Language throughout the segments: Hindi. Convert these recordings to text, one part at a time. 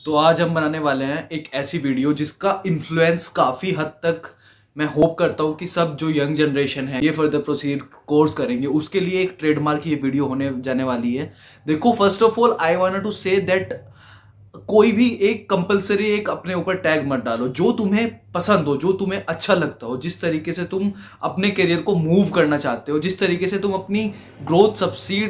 तो आज हम बनाने वाले हैं एक ऐसी वीडियो जिसका इन्फ्लुएंस काफी हद तक मैं होप करता हूँ कि सब जो यंग जनरेशन है ये फर्दर प्रोसीड कोर्स करेंगे, उसके लिए एक ट्रेडमार्क ये वीडियो होने जाने वाली है। देखो, first of all I want to say that कोई भी एक कंपलसरी एक अपने ऊपर टैग मत डालो। जो तुम्हें पसंद हो, जो तुम्हें अच्छा लगता हो, जिस तरीके से तुम अपने करियर को मूव करना चाहते हो, जिस तरीके से तुम अपनी ग्रोथ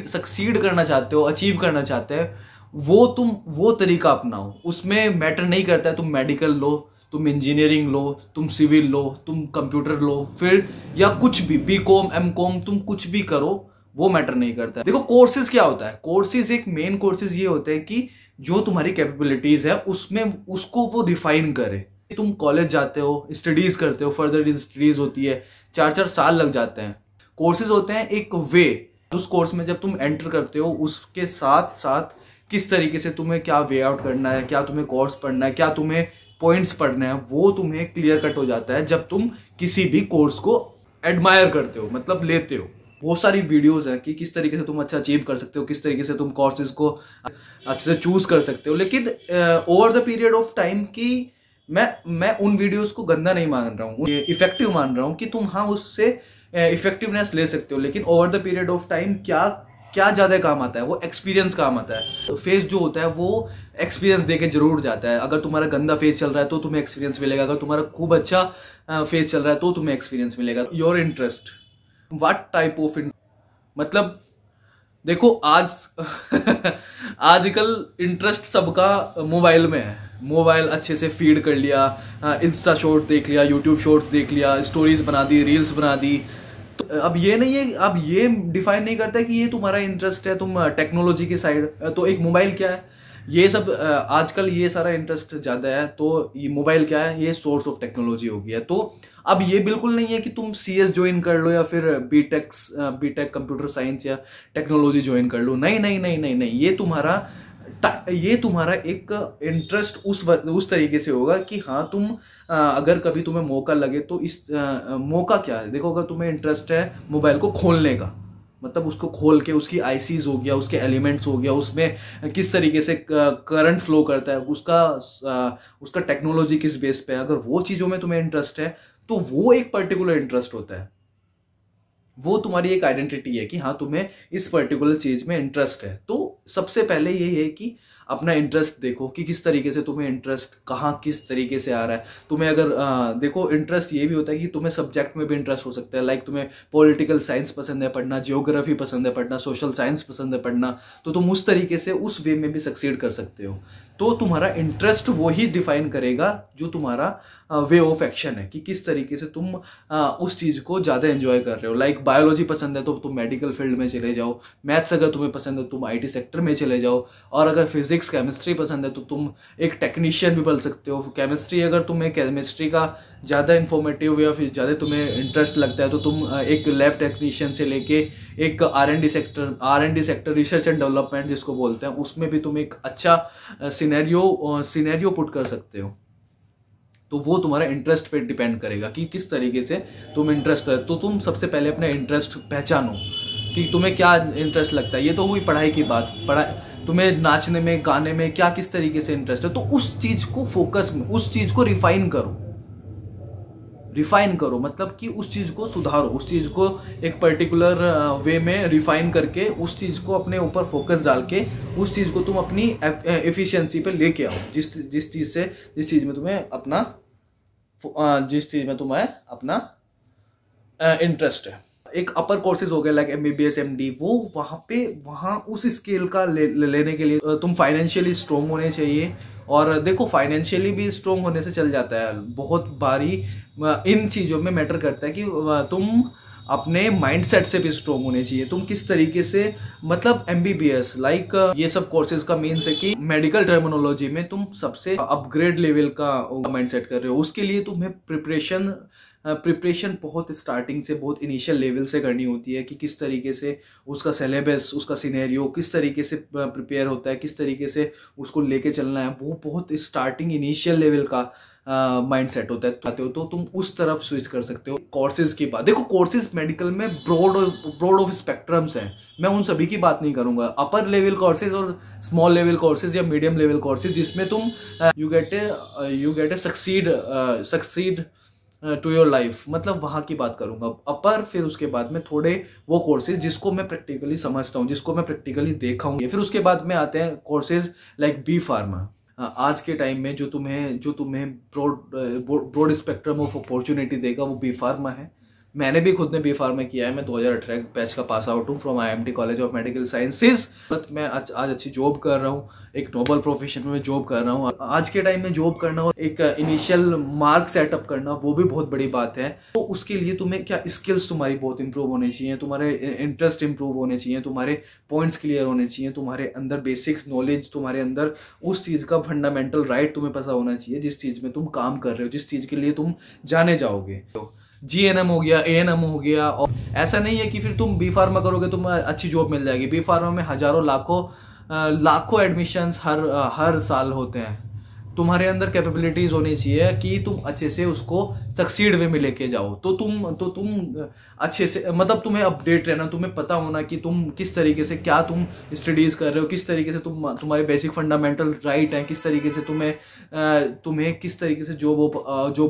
सक्सीड करना चाहते हो, अचीव करना चाहते हो, वो तरीका अपनाओ। उसमें मैटर नहीं करता है तुम मेडिकल लो, तुम इंजीनियरिंग लो, तुम सिविल लो, तुम कंप्यूटर लो, फिर या कुछ भी बीकॉम एमकॉम तुम कुछ भी करो, वो मैटर नहीं करता है। देखो, कोर्सेज क्या होता है, कोर्सेज एक मेन कोर्सेज ये होते हैं कि जो तुम्हारी कैपेबिलिटीज है उसमें उसको वो रिफाइन करे। तुम कॉलेज जाते हो, स्टडीज करते हो, फर्दर स्टडीज होती है, 4-4 साल लग जाते हैं। कोर्सेज होते हैं एक वे, उस कोर्स में जब तुम एंटर करते हो उसके साथ साथ किस तरीके से तुम्हें क्या वे आउट करना है, क्या तुम्हें कोर्स पढ़ना है, क्या तुम्हें पॉइंट्स पढ़ने हैं, वो तुम्हें क्लियर कट हो जाता है जब तुम किसी भी कोर्स को एडमायर करते हो, मतलब लेते हो। बहुत सारी वीडियोस हैं कि किस तरीके से तुम अच्छा अचीव कर सकते हो, किस तरीके से तुम कोर्सेज को अच्छे से चूज कर सकते हो। लेकिन over the period of time की मैं उन वीडियोस को गंदा नहीं मान रहा हूँ, इफेक्टिव मान रहा हूँ कि तुम हाँ उससे इफेक्टिवनेस ले सकते हो। लेकिन over the period of time क्या ज्यादा काम आता है, वो एक्सपीरियंस काम आता है। फेस जो होता है वो एक्सपीरियंस देके जरूर जाता है। अगर तुम्हारा गंदा फेस चल रहा है तो तुम्हें एक्सपीरियंस मिलेगा, अगर तुम्हारा खूब अच्छा फेस चल रहा है तो तुम्हें एक्सपीरियंस मिलेगा। Your interest, what type of मतलब देखो आज आजकल इंटरेस्ट सबका मोबाइल में है। मोबाइल अच्छे से फीड कर लिया, इंस्टा शॉर्ट देख लिया, यूट्यूब शॉर्ट्स देख लिया, स्टोरीज बना दी, रील्स बना दी। तो अब ये नहीं है, अब ये डिफाइन नहीं करता कि ये तुम्हारा इंटरेस्ट है, तुम टेक्नोलॉजी की साइड। तो एक मोबाइल क्या है, ये सब आजकल ये सारा इंटरेस्ट ज्यादा है, तो ये मोबाइल क्या है, ये सोर्स ऑफ टेक्नोलॉजी हो गया। तो अब ये बिल्कुल नहीं है कि तुम सीएस ज्वाइन कर लो या फिर बीटेक कंप्यूटर साइंस या टेक्नोलॉजी ज्वाइन कर लो। नहीं नहीं नहीं नहीं नहीं, ये तुम्हारा एक इंटरेस्ट उस तरीके से होगा कि हाँ तुम अगर कभी तुम्हें मौका लगे तो इस मौका क्या है। देखो, अगर तुम्हें इंटरेस्ट है मोबाइल को खोलने का, मतलब उसको खोल के उसकी आईसीज हो गया, उसके एलिमेंट्स हो गया, उसमें किस तरीके से करंट फ्लो करता है, उसका टेक्नोलॉजी किस बेस पे है, अगर वो चीजों में तुम्हें इंटरेस्ट है तो वो एक पर्टिकुलर इंटरेस्ट होता है। वो तुम्हारी एक आइडेंटिटी है कि हाँ तुम्हें इस पर्टिकुलर चीज में इंटरेस्ट है। तो सबसे पहले ये है कि अपना इंटरेस्ट देखो कि किस तरीके से तुम्हें इंटरेस्ट कहाँ किस तरीके से आ रहा है। तुम्हें अगर देखो, इंटरेस्ट ये भी होता है कि तुम्हें सब्जेक्ट में भी इंटरेस्ट हो सकता है। लाइक तुम्हें पॉलिटिकल साइंस पसंद है पढ़ना, जियोग्राफी पसंद है पढ़ना, सोशल साइंस पसंद है पढ़ना, तो तुम उस तरीके से उस वे में भी सक्सीड कर सकते हो। तो तुम्हारा इंटरेस्ट वो ही डिफाइन करेगा जो तुम्हारा वे ऑफ एक्शन है, कि किस तरीके से तुम उस चीज को ज्यादा एंजॉय कर रहे हो। लाइक बायोलॉजी पसंद है तो तुम मेडिकल फील्ड में चले जाओ, मैथ्स अगर तुम्हें पसंद है तो तुम आईटी सेक्टर में चले जाओ, और अगर फिजिक्स केमिस्ट्री पसंद है तो तुम एक टेक्नीशियन भी बन सकते हो। केमिस्ट्री, अगर तुम्हें केमिस्ट्री का ज्यादा इंफॉर्मेटिव या फिर ज्यादा तुम्हें इंटरेस्ट लगता है तो तुम एक लैब टेक्नीशियन से लेके एक R and D sector research and development जिसको बोलते हैं, उसमें भी तुम एक अच्छा सिनेरियो पुट कर सकते हो। तो वो तुम्हारा इंटरेस्ट पे डिपेंड करेगा कि किस तरीके से तुम इंटरेस्ट है। तो तुम सबसे पहले अपना इंटरेस्ट पहचानो कि तुम्हें क्या इंटरेस्ट लगता है। ये तो हुई पढ़ाई की बात, तुम्हें नाचने में, गाने में क्या किस तरीके से इंटरेस्ट है, तो उस चीज को फोकस में, उस चीज को रिफाइन करो, मतलब कि उस चीज को सुधारो, उस चीज को एक पर्टिकुलर वे में रिफाइन करके उस चीज को अपने ऊपर फोकस डाल के उस चीज को तुम अपनी एफिशिएंसी पे लेके आओ, जिस चीज में तुम्हें अपना इंटरेस्ट है। एक अपर कोर्सेज हो गए लाइक एमबीबीएस एमडी, वो वहां उस स्केल का लेने के लिए तुम फाइनेंशियली स्ट्रोंग होने चाहिए। और देखो, फाइनेंशियली भी स्ट्रोंग होने से चल जाता है। बहुत बारी इन चीजों में मैटर करता है कि तुम अपने माइंडसेट से भी स्ट्रोंग होने चाहिए। तुम किस तरीके से, मतलब एमबीबीएस लाइक ये सब कोर्सेज का मीन्स है कि मेडिकल टर्मिनोलॉजी में तुम सबसे अपग्रेड लेवल का माइंडसेट कर रहे हो। उसके लिए तुम्हें प्रिपरेशन प्रिपरेशन बहुत स्टार्टिंग से, बहुत इनिशियल लेवल से करनी होती है कि किस तरीके से उसका सिलेबस, उसका सिनेरियो किस तरीके से प्रिपेयर होता है, किस तरीके से उसको लेके चलना है, वो बहुत स्टार्टिंग इनिशियल लेवल का माइंड सेट होता है। तो तुम उस तरफ स्विच कर सकते हो। कोर्सेज की बात देखो, कोर्सेज मेडिकल में ब्रॉड ऑफ स्पेक्ट्रम्स हैं, मैं उन सभी की बात नहीं करूंगा। अपर लेवल कोर्सेज और स्मॉल लेवल कोर्सेज या मीडियम लेवल कोर्सेज जिसमें तुम you get a succeed to your life, मतलब वहां की बात करूंगा अपर। फिर उसके बाद में थोड़े वो कोर्सेज जिसको मैं प्रैक्टिकली समझता हूँ, जिसको मैं प्रैक्टिकली देखा हूँ। फिर उसके बाद में आते हैं कोर्सेज लाइक बी फार्मा। आज के टाइम में जो तुम्हें ब्रॉड स्पेक्ट्रम ऑफ अपॉर्चुनिटी देगा वो बी फार्मा है। मैंने भी खुद ने बी फार्मा किया है। मैं 2018 बैच का पास आउट हूँ from IMT college of medical sciences. मैं आज अच्छी जॉब कर रहा हूँ, एक नोबल प्रोफेशन में जॉब कर रहा हूँ। आज के टाइम में जॉब करना और एक इनिशियल मार्क सेटअप करना वो भी बहुत बड़ी बात है। तो उसके लिए तुम्हें क्या स्किल्स तुम्हारी बहुत इंप्रूव होनी चाहिए, तुम्हारे इंटरेस्ट इंप्रूव होने चाहिए, तुम्हारे पॉइंट्स क्लियर होने चाहिए, तुम्हारे अंदर बेसिक्स नॉलेज, तुम्हारे अंदर उस चीज़ का फंडामेंटल राइट तुम्हें पता होना चाहिए जिस चीज़ में तुम काम कर रहे हो, जिस चीज़ के लिए तुम जाने जाओगे। GNM हो गया, ANM हो गया। और ऐसा नहीं है कि फिर तुम बी फार्मा करोगे तुम्हें अच्छी जॉब मिल जाएगी। बी फार्मा में हजारों लाखों एडमिशंस हर साल होते हैं। तुम्हारे अंदर कैपेबिलिटीज होनी चाहिए कि तुम अच्छे से उसको सक्सीड वे में लेके जाओ। तो तुम अच्छे से, मतलब तुम्हें अपडेट रहना, तुम्हें पता होना कि तुम किस तरीके से क्या तुम स्टडीज कर रहे हो, किस तरीके से तुम्हारे बेसिक फंडामेंटल राइट हैं, किस तरीके से तुम्हें किस तरीके से जॉब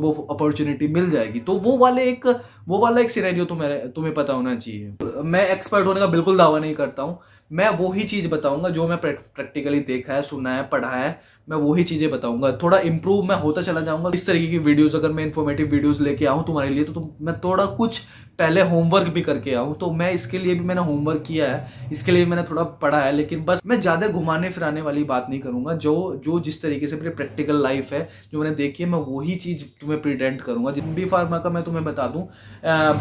ऑफ अपॉर्चुनिटी मिल जाएगी। तो वो वाला एक सिनेरियो तुम्हें पता होना चाहिए। मैं एक्सपर्ट होने का बिल्कुल दावा नहीं करता हूँ। मैं वो ही चीज बताऊंगा जो मैं प्रैक्टिकली देखा है, सुना है, पढ़ा है। मैं वही चीजें बताऊंगा। थोड़ा इंप्रूव मैं होता चला जाऊंगा। इस तरीके की वीडियोस अगर मैं इन्फॉर्मेटिव वीडियोस लेके आऊं तुम्हारे लिए तो मैं थोड़ा कुछ पहले होमवर्क भी करके आऊं। तो मैं इसके लिए भी मैंने होमवर्क किया है, इसके लिए मैंने थोड़ा पढ़ा है। लेकिन बस मैं ज्यादा घुमाने फिराने वाली बात नहीं करूंगा। जो जिस तरीके से मेरी प्रैक्टिकल लाइफ है, जो मैंने देखी है, मैं वही चीज तुम्हें प्रेजेंट करूंगा। बी फार्मा का मैं तुम्हें बता दूं,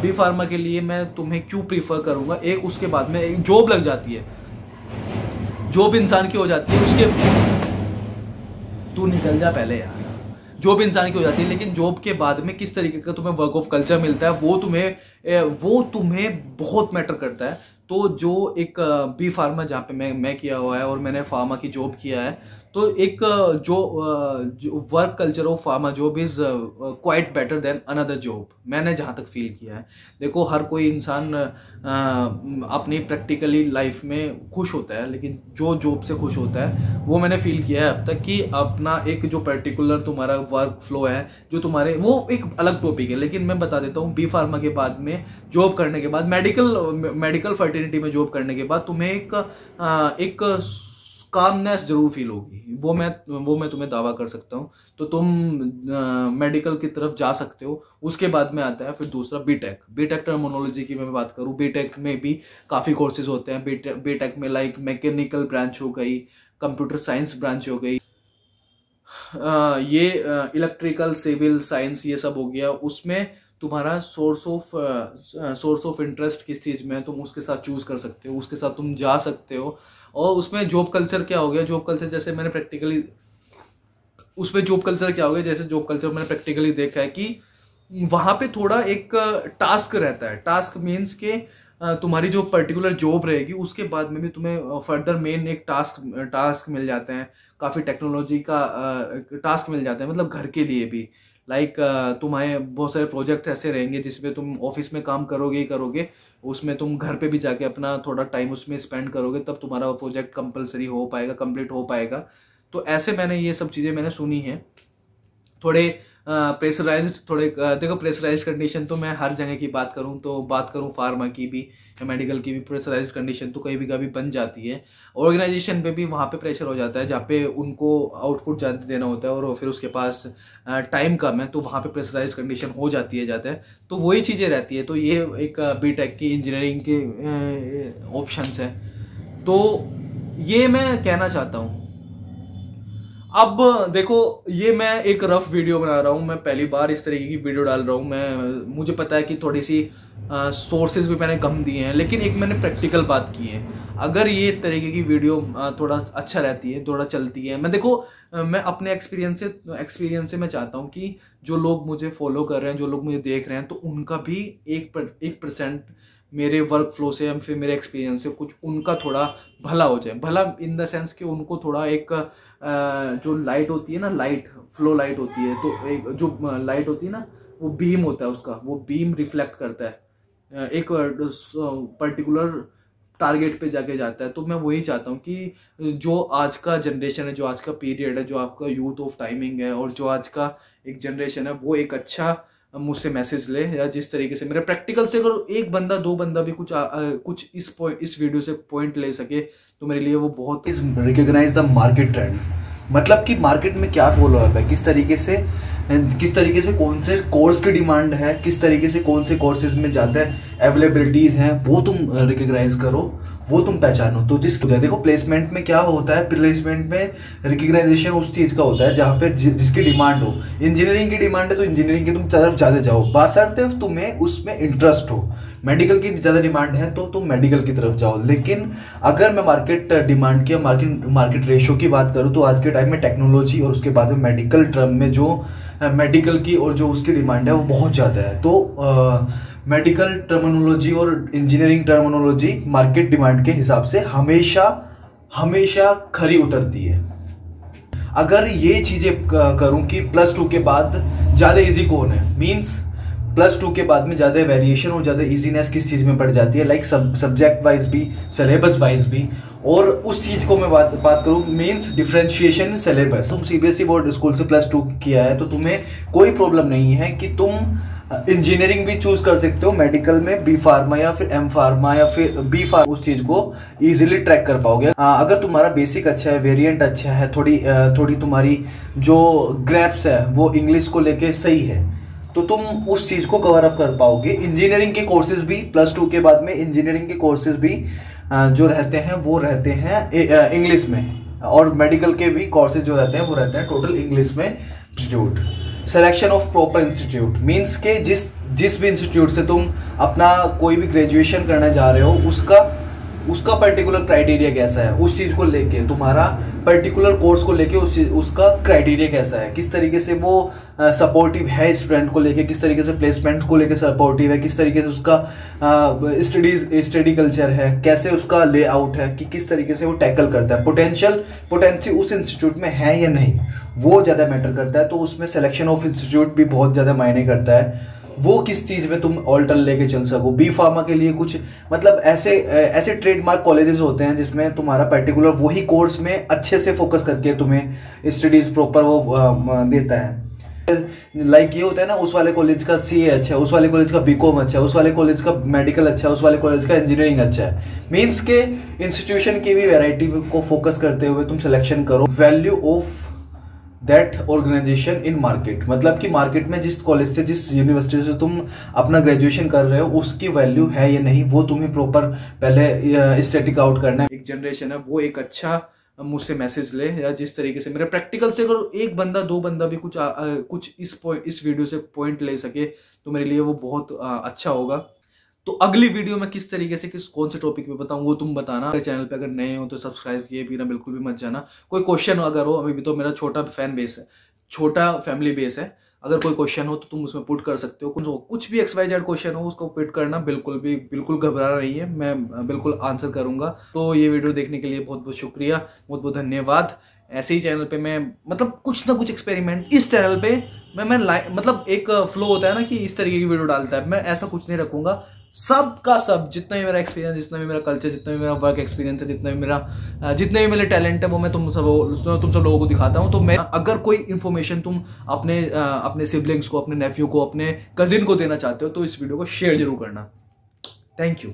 बी फार्मा के लिए मैं तुम्हें क्यों प्रीफर करूंगा। एक उसके बाद में एक जॉब लग जाती है, जॉब इंसान की हो जाती है। उसके तू निकल जा पहले यार। जॉब इंसान की हो जाती है, लेकिन जॉब के बाद में किस तरीके का तुम्हें वर्क ऑफ कल्चर मिलता है वो तुम्हें बहुत मैटर करता है। तो जो एक बी फार्मा जहाँ पे मैं किया हुआ है और मैंने फार्मा की जॉब किया है, तो एक जो work culture of pharma job is quite better than another job, मैंने जहाँ तक फील किया है। देखो, हर कोई इंसान अपनी प्रैक्टिकली लाइफ में खुश होता है, लेकिन जो जॉब से खुश होता है वो मैंने फील किया है अब तक कि अपना एक जो पर्टिकुलर तुम्हारा वर्क फ्लो है, जो तुम्हारे, वो एक अलग टॉपिक है। लेकिन मैं बता देता हूँ, बी फार्मा के बाद में जॉब करने के बाद, मेडिकल फर्टिलिटी में जॉब करने के बाद तुम्हें एक कामनेस जरूर फील होगी। वो मैं तुम्हें दावा कर सकता हूँ। तो तुम मेडिकल की तरफ जा सकते हो। उसके बाद में आता है फिर दूसरा बीटेक टर्मिनोलॉजी की मैं बात करूँ, बीटेक में भी काफ़ी कोर्सेज होते हैं। बीटेक में लाइक मैकेनिकल ब्रांच हो गई, कंप्यूटर साइंस ब्रांच हो गई, ये इलेक्ट्रिकल, सिविल साइंस, ये सब हो गया। उसमें तुम्हारा सोर्स ऑफ इंटरेस्ट किस चीज़ में है, तुम उसके साथ चूज कर सकते हो, उसके साथ तुम जा सकते हो। और उसमें जॉब कल्चर क्या हो गया, जॉब कल्चर जैसे मैंने प्रैक्टिकली देखा है कि वहां पे थोड़ा एक टास्क रहता है। टास्क मीन्स के तुम्हारी जो पर्टिकुलर जॉब रहेगी उसके बाद में भी तुम्हें फर्दर मेन एक टास्क मिल जाते हैं। काफ़ी टेक्नोलॉजी का टास्क मिल जाता है, मतलब घर के लिए भी। लाइक तुम्हें बहुत सारे प्रोजेक्ट ऐसे रहेंगे जिसमें तुम ऑफिस में काम करोगे ही करोगे, उसमें तुम घर पे भी जाके अपना थोड़ा टाइम उसमें स्पेंड करोगे, तब तुम्हारा प्रोजेक्ट कंपलसरी हो पाएगा, कंप्लीट हो पाएगा। तो ऐसे मैंने ये सब चीज़ें मैंने सुनी हैं। थोड़े देखो, प्रेशराइज कंडीशन तो मैं हर जगह की बात करूं फार्मा की भी या मेडिकल की भी, प्रेशराइज कंडीशन तो कभी बन जाती है। ऑर्गेनाइजेशन पे भी वहाँ पे प्रेशर हो जाता है, जहाँ पे उनको आउटपुट ज़्यादा देना होता है और फिर उसके पास टाइम कम है, तो वहाँ पे प्रेशराइज कंडीशन हो जाती है। तो वही चीज़ें रहती है। तो ये एक बीटेक की इंजीनियरिंग के ऑप्शंस हैं। तो ये मैं कहना चाहता हूँ। अब देखो, ये मैं एक रफ वीडियो बना रहा हूँ, मैं पहली बार इस तरीके की वीडियो डाल रहा हूँ। मुझे पता है कि थोड़ी सी सोर्सेज भी मैंने कम दिए हैं, लेकिन एक मैंने प्रैक्टिकल बात की है। अगर ये तरीके की वीडियो थोड़ा अच्छा रहती है, थोड़ा चलती है, मैं देखो मैं अपने एक्सपीरियंस से मैं चाहता हूँ कि जो लोग मुझे फॉलो कर रहे हैं, जो लोग मुझे देख रहे हैं, तो उनका भी 1% मेरे वर्क फ्लो से या फिर मेरे एक्सपीरियंस से कुछ उनका थोड़ा भला हो जाए। भला इन द सेंस कि उनको थोड़ा एक जो लाइट होती है ना, लाइट फ्लो लाइट होती है, तो एक जो लाइट होती है ना, वो बीम होता है उसका, वो बीम रिफ्लेक्ट करता है एक पर्टिकुलर टारगेट पे जाके जाता है। तो मैं वही चाहता हूँ कि जो आज का जनरेशन है, जो आज का पीरियड है, जो आपका यूथ ऑफ टाइमिंग है, और जो आज का एक जनरेशन है, वो एक अच्छा मुझसे मैसेज ले, या जिस तरीके से मेरे प्रैक्टिकल से अगर एक बंदा दो बंदा भी कुछ इस वीडियो से पॉइंट ले सके, तो मेरे लिए वो बहुत। रिकॉग्नाइज द मार्केट ट्रेंड, मतलब कि मार्केट में क्या फॉलो अप है, किस तरीके से कौन से कोर्स की डिमांड है, किस तरीके से कौन से कोर्सेज में ज़्यादा अवेलेबिलिटीज हैं, वो तुम रिकॉग्नाइज करो, वो तुम पहचानो। तो देखो प्लेसमेंट में क्या होता है, प्लेसमेंट में रिकॉग्नाइजेशन उस चीज़ का होता है जहाँ पे जिसकी डिमांड हो। इंजीनियरिंग की डिमांड है तो इंजीनियरिंग की तुम तरफ ज़्यादा जाओ, बासरते तुम्हें उसमें इंटरेस्ट हो। मेडिकल की ज़्यादा डिमांड है तो तुम मेडिकल की तरफ जाओ। लेकिन अगर मैं मार्केट डिमांड की, मार्केट रेशो की बात करूँ, तो आज के टाइम में टेक्नोलॉजी और उसके बाद में मेडिकल टर्म में जो मेडिकल की और जो उसकी डिमांड है वो बहुत ज़्यादा है। तो मेडिकल टर्मिनोलॉजी और इंजीनियरिंग टर्मिनोलॉजी मार्केट डिमांड के हिसाब से हमेशा खरी उतरती है। अगर ये चीज़ें करूं कि +2 के बाद ज़्यादा इजी कौन है, मीन्स +2 के बाद में ज़्यादा वेरिएशन और ज़्यादा इजीनेस किस चीज़ में पड़ जाती है, लाइक सब्जेक्ट वाइज भी, सिलेबस वाइज भी। और उस चीज़ को मैं बात करूँ, मीन्स डिफरेंशिएशन सिलेबस। तुम CBSE बोर्ड स्कूल से +2 किया है तो तुम्हें कोई प्रॉब्लम नहीं है कि तुम इंजीनियरिंग भी चूज कर सकते हो, मेडिकल में B फार्मा या फिर M फार्मा या फिर B फार्मा, उस चीज को इजीली ट्रैक कर पाओगे। अगर तुम्हारा बेसिक अच्छा है, वेरिएंट अच्छा है, थोड़ी तुम्हारी जो ग्रैप्स है वो इंग्लिश को लेके सही है, तो तुम उस चीज को कवर अप कर पाओगे। इंजीनियरिंग के कोर्सेज भी +2 के बाद में, इंजीनियरिंग के कोर्सेज भी जो रहते हैं वो रहते हैं इंग्लिश में, और मेडिकल के भी कोर्सेज जो रहते हैं वो रहते हैं टोटल इंग्लिश में। Institute selection of proper institute, means के जिस भी इंस्टीट्यूट से तुम अपना कोई भी ग्रेजुएशन करने जा रहे हो, उसका पर्टिकुलर क्राइटेरिया कैसा है, उस चीज को लेके तुम्हारा पर्टिकुलर कोर्स को लेके उसका क्राइटेरिया कैसा है, किस तरीके से वो सपोर्टिव है स्टूडेंट को लेके, किस तरीके से प्लेसमेंट को लेके सपोर्टिव है, किस तरीके से उसका स्टडी कल्चर है, कैसे उसका लेआउट है, कि किस तरीके से वो टैकल करता है, पोटेंशियल उस इंस्टीट्यूट में है या नहीं, वो ज़्यादा मैटर करता है। तो उसमें सिलेक्शन ऑफ इंस्टीट्यूट भी बहुत ज़्यादा मायने करता है, वो किस चीज़ में तुम ऑल्टर लेके चल सको। B फार्मा के लिए कुछ मतलब ऐसे ट्रेडमार्क कॉलेजेस होते हैं जिसमें तुम्हारा पर्टिकुलर वही कोर्स में अच्छे से फोकस करके तुम्हें स्टडीज प्रॉपर वो देता है। लाइक ये होता है ना, उस वाले कॉलेज का CA अच्छा है, उस वाले कॉलेज का BCom अच्छा है, उस वाले कॉलेज का मेडिकल अच्छा है, उस वाले कॉलेज का इंजीनियरिंग अच्छा है। मीन्स के इंस्टीट्यूशन की भी वैरायटी को फोकस करते हुए तुम सिलेक्शन करो। Value of that organization in market, मतलब कि मार्केट में जिस कॉलेज से, जिस यूनिवर्सिटी से तुम अपना ग्रेजुएशन कर रहे हो, उसकी वैल्यू है या नहीं, वो तुम्हें प्रॉपर पहले स्टैटिक आउट करना है। एक जनरेशन है वो एक अच्छा मुझसे मैसेज ले, या जिस तरीके से मेरे प्रैक्टिकल से अगर एक बंदा दो बंदा भी कुछ इस वीडियो से पॉइंट ले सके, तो मेरे लिए वो बहुत अच्छा होगा। तो अगली वीडियो में किस तरीके से कौन से टॉपिक पे बताऊं वो तुम बताना। अगर चैनल पे अगर नए हो तो सब्सक्राइब किए बिना बिल्कुल भी मत जाना। कोई क्वेश्चन अगर हो, अभी भी तो मेरा छोटा फैन बेस है, छोटा फैमिली बेस है, अगर कोई क्वेश्चन हो तो तुम उसमें पुट कर सकते हो। कुछ भी XYZ क्वेश्चन हो उसको पुट करना, बिल्कुल घबरा रही है, मैं बिल्कुल आंसर करूंगा। तो ये वीडियो देखने के लिए बहुत बहुत शुक्रिया, बहुत बहुत धन्यवाद। ऐसे ही चैनल पे मैं मतलब कुछ ना कुछ एक्सपेरिमेंट इस चैनल पे मैं मतलब एक फ्लो होता है ना कि इस तरीके की वीडियो डालता है, मैं ऐसा कुछ नहीं रखूंगा। सबका सब जितना भी मेरा एक्सपीरियंस, जितना भी मेरा कल्चर, जितना भी मेरा वर्क एक्सपीरियंस है, जितने भी मेरे टैलेंट है, वो मैं तुम सब लोगों को दिखाता हूं। तो मैं अगर कोई इन्फॉर्मेशन तुम अपने सिबलिंग्स को, अपने नेफ्यू को, अपने कजिन को देना चाहते हो, तो इस वीडियो को शेयर जरूर करना। Thank you.